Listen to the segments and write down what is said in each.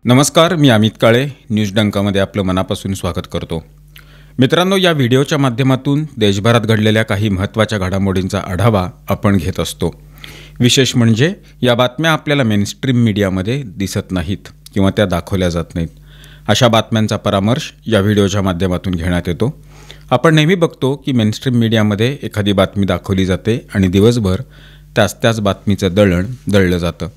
नमस्कार, मी अमित काळे न्यूज डंकामध्ये आपलं मनापासून स्वागत करतो। मित्रांनो, या व्हिडिओच्या माध्यमातून देशभरात घडलेल्या काही महत्त्वाच्या घडामोडींचा आढावा आपण घेत असतो। विशेष म्हणजे या बातम्या आपल्याला मेनस्ट्रीम मीडियामध्ये दिसत नाहीत किंवा त्या दाखवल्या जात नाहीत। अशा बातम्यांचा परामर्श या व्हिडिओच्या माध्यमातून घेण्यात येतो। आपण नेहमी बघतो की मेनस्ट्रीम मीडियामध्ये एखादी बातमी दाखवली जाते आणि दिवसभर त्याच बातमीचं दळलं जातं।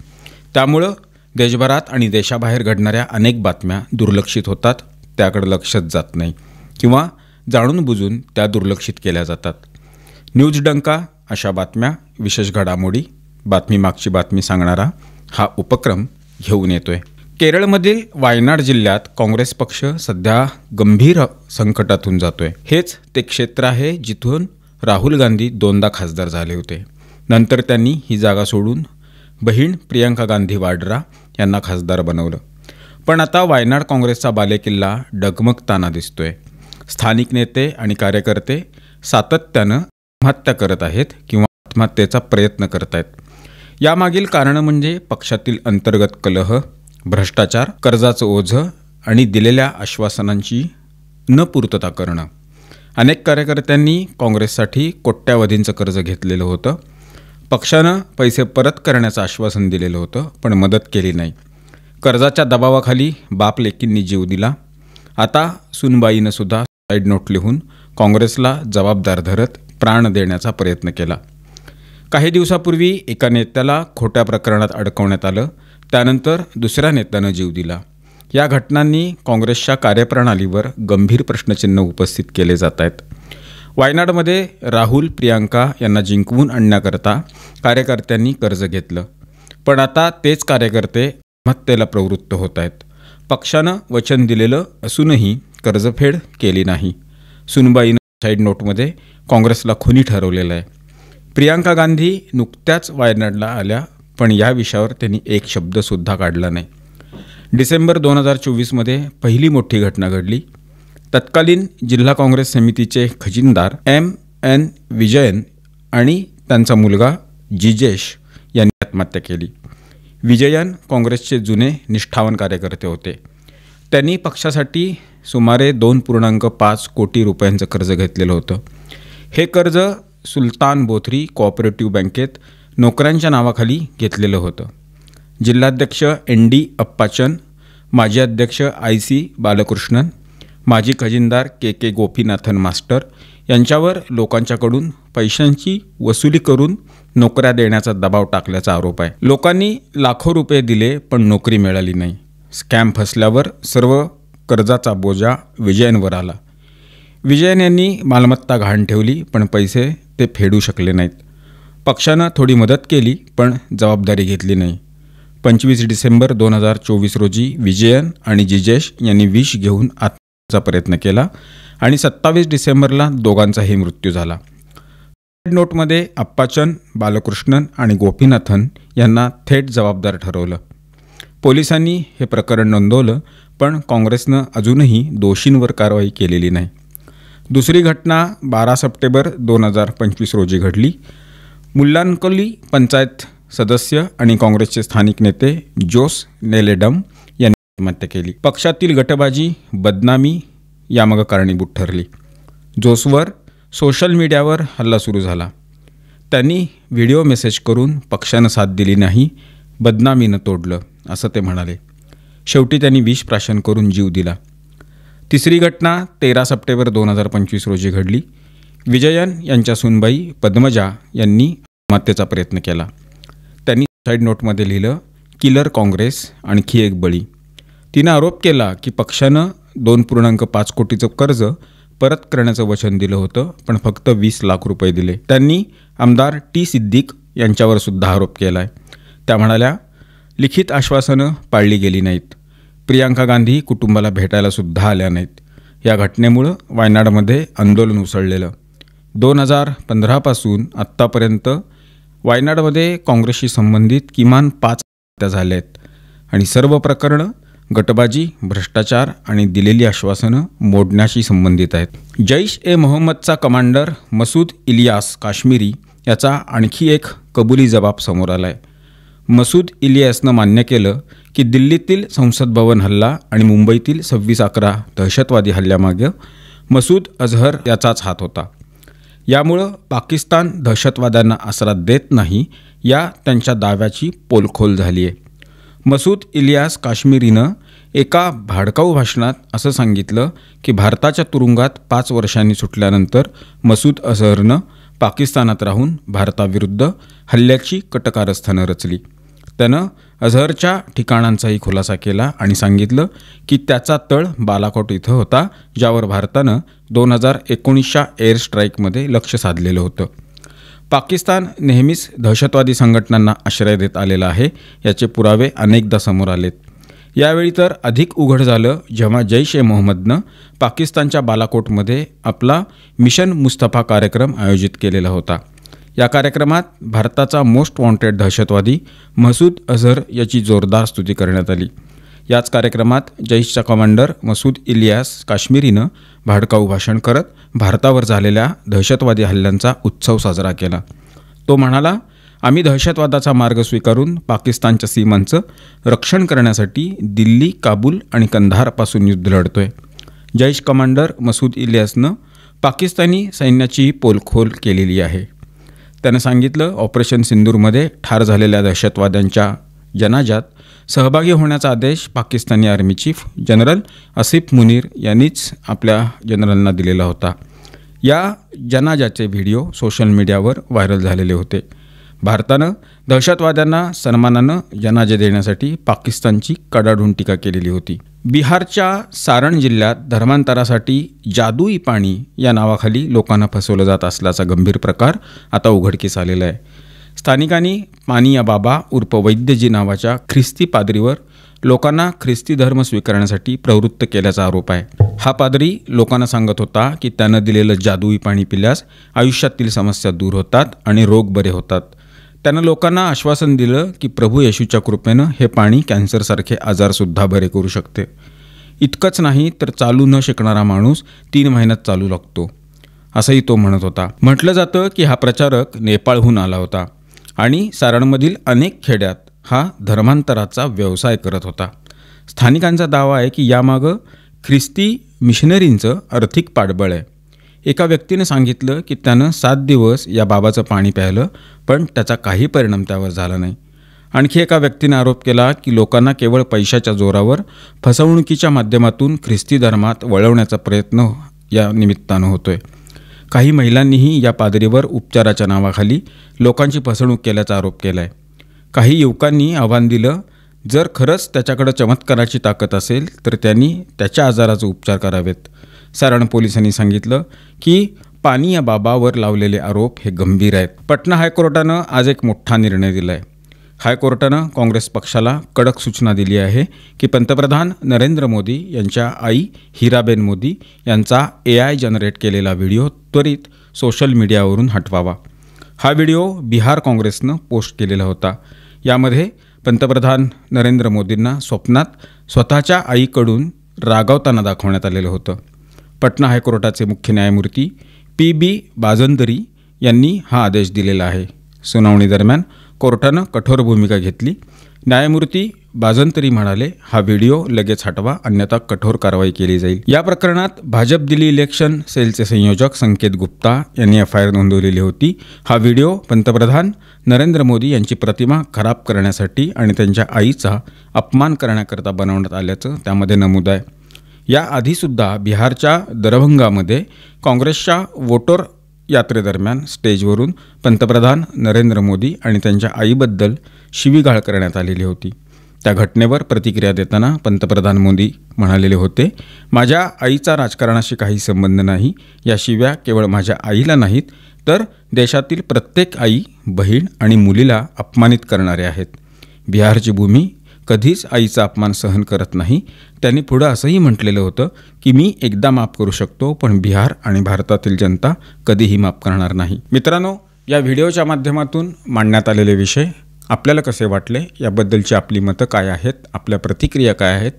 त्यामुळे देशभरात आणि देशाबाहेर घडणाऱ्या अनेक बातम्या दुर्लक्षित होतात, त्याकडे लक्षच जात नाही किंवा जाणून बुजून त्या दुर्लक्षित केल्या जातात। न्यूज डंका अशा बातम्या, विशेष घडामोडी, बातमीमागची बातमी सांगणारा हा उपक्रम घेऊन येतोय। केरळमधील वायनाड जिल्ह्यात काँग्रेस पक्ष सध्या गंभीर संकटातून जातोय। हेच ते क्षेत्र आहे जिथून राहुल गांधी दोनदा खासदार झाले होते। नंतर त्यांनी ही जागा सोडून बहीण प्रियंका गांधी वाड्रा यांना खासदार बनवलं। पण आता वायनाड काँग्रेसचा बालेकिल्ला डगमगताना दिसतोय। स्थानिक नेते आणि कार्यकर्ते सातत्यानं आत्महत्या करत आहेत किंवा आत्महत्येचा प्रयत्न करत आहेत। यामागील कारण म्हणजे पक्षातील अंतर्गत कलह, भ्रष्टाचार, कर्जाचं ओझं आणि दिलेल्या आश्वासनांची न पूर्तता करणं। अनेक कार्यकर्त्यांनी काँग्रेससाठी कोट्यावधींचं कर्ज घेतलेलं होतं। पक्षानं पैसे परत करण्याचं आश्वासन दिलेलं होतं, पण मदत केली नाही। कर्जाच्या दबावाखाली बाप लेकींनी जीव दिला। आता सुनबाईनं सुद्धा सुसाईड नोट लिहून काँग्रेसला जबाबदार धरत प्राण देण्याचा प्रयत्न केला। काही दिवसापूर्वी एका नेत्याला खोट्या प्रकरणात अडकवण्यात आलं, त्यानंतर दुसऱ्या नेत्यानं जीव दिला। या घटनांनी काँग्रेसच्या कार्यप्रणालीवर गंभीर प्रश्नचिन्ह उपस्थित केले जात आहेत। वायनाडमध्ये राहुल, प्रियंका यांना जिंकवून आणण्याकरता कार्यकर्त्यांनी कर्ज घेतलं, पण आता तेच कार्यकर्ते आत्महत्येला प्रवृत्त होत आहेत। पक्षानं वचन दिलेलं असूनही कर्जफेड केली नाही। सुनबाईनं सुसाईड नोटमध्ये काँग्रेसला खुनी ठरवलेलं आहे। प्रियंका गांधी नुकत्याच वायनाडला आल्या, पण या विषयावर त्यांनी एक शब्दसुद्धा काढला नाही। डिसेंबर 2024मध्ये पहिली मोठी घटना घडली। तत्कालीन जिल्हा काँग्रेस समितीचे खजिनदार M.N. विजयन आणि त्यांचा मुलगा जिजेश यांनी आत्महत्या केली। विजयन काँग्रेसचे जुने निष्ठावान कार्यकर्ते होते। त्यांनी पक्षासाठी सुमारे 2.5 कोटी रुपयांचं कर्ज घेतलेलं होतं। हे कर्ज सुलतान बोथरी कोऑपरेटिव्ह बँकेत नोकऱ्यांच्या नावाखाली घेतलेलं होतं। जिल्हाध्यक्ष ND अप्पाचन, माजी अध्यक्ष IC बालकृष्णन, माजी खजिनदार KK गोपीनाथन मास्टर यांच्यावर लोकांच्याकडून पैशांची वसुली करून नोकऱ्या देण्याचा दबाव टाकल्याचा आरोप आहे। लोकांनी लाखो रुपये दिले, पण नोकरी मिळाली नाही। स्कॅम फसल्यावर सर्व कर्जाचा बोजा विजयनवर आला। विजयन यांनी मालमत्ता गहाण ठेवली, पण पैसे ते फेडू शकले नाहीत। पक्षानं थोडी मदत केली, पण जबाबदारी घेतली नाही। 25 डिसेंबर 2024 रोजी विजयन आणि जिजेश यांनी विष घेऊन चा प्रयत्न केला आणि 27 डिसेंबरला दोघांचाही मृत्यू झाला। नोटमध्ये अप्पाचन, बालकृष्णन आणि गोपीनाथन यांना थेट जबाबदार ठरवलं। पोलिसांनी हे प्रकरण नोंदवलं, पण काँग्रेसनं अजूनही दोषींवर कारवाई केलेली नाही। दुसरी घटना 12 सप्टेंबर 2025 रोजी घडली। मुल्लानकोली पंचायत सदस्य आणि काँग्रेसचे स्थानिक नेते जोस नेलेडम आत्महत्या केली। पक्षातील गटबाजी, बदनामी यामागे कारणीभूत ठरली। जोसवर सोशल मीडियावर हल्ला सुरू झाला। त्यांनी व्हिडिओ मेसेज करून पक्षानं साथ दिली नाही, बदनामीनं तोडलं असं ते म्हणाले। शेवटी त्यांनी विष प्राशन करून जीव दिला। तिसरी घटना 13 सप्टेंबर 2025 रोजी घडली। विजयन यांच्या सुनबाई पद्मजा यांनी आत्महत्येचा प्रयत्न केला। त्यांनी सुसाईड नोटमध्ये लिहिलं, किलर काँग्रेस, आणखी एक बळी। तिनं आरोप केला की पक्षानं 2.5 कोटीचं कर्ज परत करण्याचं वचन दिलं होतं, पण फक्त 20 लाख रुपये दिले। त्यांनी आमदार T. सिद्दीक यांच्यावर सुद्धा आरोप केला आहे। त्या म्हणाल्या, लिखित आश्वासनं पाळली गेली नाहीत। प्रियंका गांधी कुटुंबाला भेटायला सुद्धा आल्या नाहीत। या घटनेमुळं वायनाडमध्ये आंदोलन उसळलेलं। 2015 पासून आत्तापर्यंत वायनाडमध्ये काँग्रेसशी संबंधित किमान 5 हत्या झाल्या आहेत आणि सर्व प्रकरणं गटबाजी, भ्रष्टाचार आणि दिलेली आश्वासनं मोडण्याशी संबंधित आहेत। जैश-ए-मोहम्मदचा कमांडर मसूद इलियास काश्मीरी याचा आणखी एक कबुली जबाब समोर आला आहे। मसूद इलियासनं मान्य केलं की दिल्लीतील संसद भवन हल्ला आणि मुंबईतील 26/11 दहशतवादी हल्ल्यामागे मसूद अझहर याचाच हात होता. यामुळं पाकिस्तान दहशतवाद्यांना आसरा देत नाही या त्यांच्या दाव्याची पोलखोल झाली आहे. मसूद इलियास काश्मीरीनं एका भाडकाऊ भाषणात असं सांगितलं की भारताच्या तुरुंगात 5 वर्षांनी सुटल्यानंतर मसूद अझहरनं पाकिस्तानात राहून भारताविरुद्ध हल्ल्याची कटकारस्थानं रचली. त्यानं अझहरच्या ठिकाणांचाही खुलासा केला आणि सांगितलं की त्याचा तळ बालाकोट इथं होता, ज्यावर भारतानं 2019च्या एअर स्ट्राईकमध्ये लक्ष साधलेलं होतं. पाकिस्तान नेहमीच दहशतवादी संघटनांना आश्रय देत आलेला आहे याचे पुरावे अनेकदा समोर आलेत. यावेळी तर अधिक उघड झालं जेव्हा जैश-ए-मोहम्मदनं पाकिस्तानच्या बालाकोटमध्ये आपला मिशन मुस्तफा कार्यक्रम आयोजित केलेला होता. या कार्यक्रमात भारताचा मोस्ट वॉन्टेड दहशतवादी मसूद अझहर याची जोरदार स्तुती करण्यात आली. याच कार्यक्रमात जैशचा कमांडर मसूद इलियास काश्मीरीनं भाडकाऊ भाषण करत भारतावर झालेल्या दहशतवादी हल्ल्यांचा उत्सव साजरा केला. तो म्हणाला, आम्ही दहशतवादाचा मार्ग स्वीकारून पाकिस्तानच्या सीमांचं रक्षण करण्यासाठी दिल्ली, काबूल आणि कंधारपासून युद्ध लढतोय. जैश कमांडर मसूद इलियासनं पाकिस्तानी सैन्याचीही पोलखोल केलेली आहे. त्यानं सांगितलं, ऑपरेशन सिंदूरमध्ये ठार झालेल्या दहशतवाद्यांच्या जनाजात सहभागी होण्याचा आदेश Pakistani army chief general Asif Munir यांनीच आपल्या जनरलना दिलेला होता. या जनाजाचे व्हिडिओ सोशल मीडियावर व्हायरल झालेले होते. भारतानं दहशतवाद्यांना सन्मानानं जनाजे देण्यासाठी पाकिस्तानची कडाडून टीका केलेली होती. बिहारच्या सारण जिल्ह्यात धर्मांतरासाठी जादुई पाणी या नावाखाली लोकांना फसवलं जात असल्याचा गंभीर प्रकार आता उघडकीस आलेला आहे. स्थानिकांनी पानिया बाबा उर्फ वैद्यजी नावाच्या ख्रिस्ती पादरीवर लोकांना ख्रिस्ती धर्म स्वीकारण्यासाठी प्रवृत्त केल्याचा आरोप आहे. हा पादरी लोकांना सांगत होता की त्यानं दिलेलं जादुई पाणी पिल्यास आयुष्यातील समस्या दूर होतात आणि रोग बरे होतात. त्यानं लोकांना आश्वासन दिलं की प्रभू येशूच्या कृपेनं हे पाणी कॅन्सरसारखे आजारसुद्धा बरे करू शकते. इतकंच नाही तर चालू न शिकणारा माणूस 3 महिन्यात चालू लागतो असंही तो म्हणत होता. म्हटलं जातं की हा प्रचारक नेपाळहून आला होता आणि सारणमधील अनेक खेड्यात हा धर्मांतराचा व्यवसाय करत होता. स्थानिकांचा दावा आहे की यामागं ख्रिस्ती मिशनरींचं आर्थिक पाठबळ आहे. एका व्यक्तीने सांगितलं की त्यानं 7 दिवस या बाबाचं पाणी प्यायलं पण त्याचा काही परिणाम त्यावर झाला नाही. आणखी एका व्यक्तीने आरोप केला की लोकांना केवळ पैशाच्या जोरावर फसवणुकीच्या माध्यमातून ख्रिस्ती धर्मात वळवण्याचा प्रयत्न या निमित्तानं होतोय. काही महिलांनीही या पादरीवर उपचाराच्या नावाखाली लोकांची फसवणूक केल्याचा आरोप केला आहे. काही युवकांनी आव्हान दिलं, जर खरंच त्याच्याकडे चमत्काराची ताकद असेल तर त्यांनी त्याच्या आजाराचे उपचार करावेत. सारण पोलिसांनी सांगितलं की पानिया बाबावर लावलेले आरोप हे गंभीर आहेत. पटना हायकोर्टानं आज एक मोठा निर्णय दिला आहे. हायकोर्टानं काँग्रेस पक्षाला कडक सूचना दिली आहे की पंतप्रधान नरेंद्र मोदी यांच्या आई हिराबेन मोदी यांचा AI जनरेट केलेला व्हिडिओ त्वरित सोशल मीडियावरून हटवावा. हा व्हिडिओ बिहार काँग्रेसनं पोस्ट केलेला होता. यामध्ये पंतप्रधान नरेंद्र मोदींना स्वप्नात स्वतःच्या आईकडून रागावताना दाखवण्यात आलेलं होतं. पटना हायकोर्टाचे मुख्य न्यायमूर्ती PB बाजंदरी यांनी हा आदेश दिलेला आहे. सुनावणी दरम्यान कोर्टानं कठोर भूमिका घेतली. न्यायमूर्ती बाजंतरी म्हणाले, हा व्हिडिओ लगेच हटवा अन्यथा कठोर कारवाई केली जाईल. या प्रकरणात भाजप दिल्ली इलेक्शन सेलचे संयोजक संकेत गुप्ता यांनी FIR नोंदवलेली होती. हा व्हिडिओ पंतप्रधान नरेंद्र मोदी यांची प्रतिमा खराब करण्यासाठी आणि त्यांच्या आईचा अपमान करण्याकरता बनवण्यात आल्याचं त्यामध्ये नमूद आहे. याआधीसुद्धा बिहारच्या दरभंगामध्ये काँग्रेसच्या वोटर यात्रेदरम्यान स्टेजवरून पंतप्रधान नरेंद्र मोदी आणि त्यांच्या आईबद्दल शिवीगाळ करण्यात आलेली होती. त्या घटनेवर प्रतिक्रिया देताना पंतप्रधान मोदी म्हणालेले होते, माझ्या आईचा राजकारणाशी काही संबंध नाही. या शिव्या केवळ माझ्या आईला नाहीत तर देशातील प्रत्येक आई, बहीण आणि मुलीला अपमानित करणारे आहेत. बिहारची भूमी कधीच आईचा अपमान सहन करत नाही. त्यांनी पुढं असंही म्हटलेलं होतं की मी एकदा माफ करू शकतो पण बिहार आणि भारतातील जनता कधीही माफ करणार नाही. मित्रांनो, या व्हिडिओच्या माध्यमातून मांडण्यात आलेले विषय आपल्याला कसे वाटले याबद्दलची आपली मतं काय आहेत, आपल्या प्रतिक्रिया काय आहेत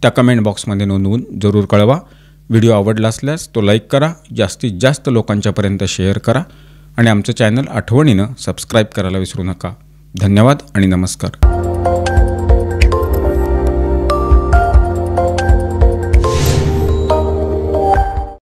त्या कमेंट बॉक्समध्ये नोंदवून जरूर कळवा. व्हिडिओ आवडला असल्यास तो लाईक करा, जास्तीत जास्त लोकांच्यापर्यंत शेअर करा आणि आमचं चॅनल आठवणीनं सबस्क्राईब करायला विसरू नका. धन्यवाद आणि नमस्कार.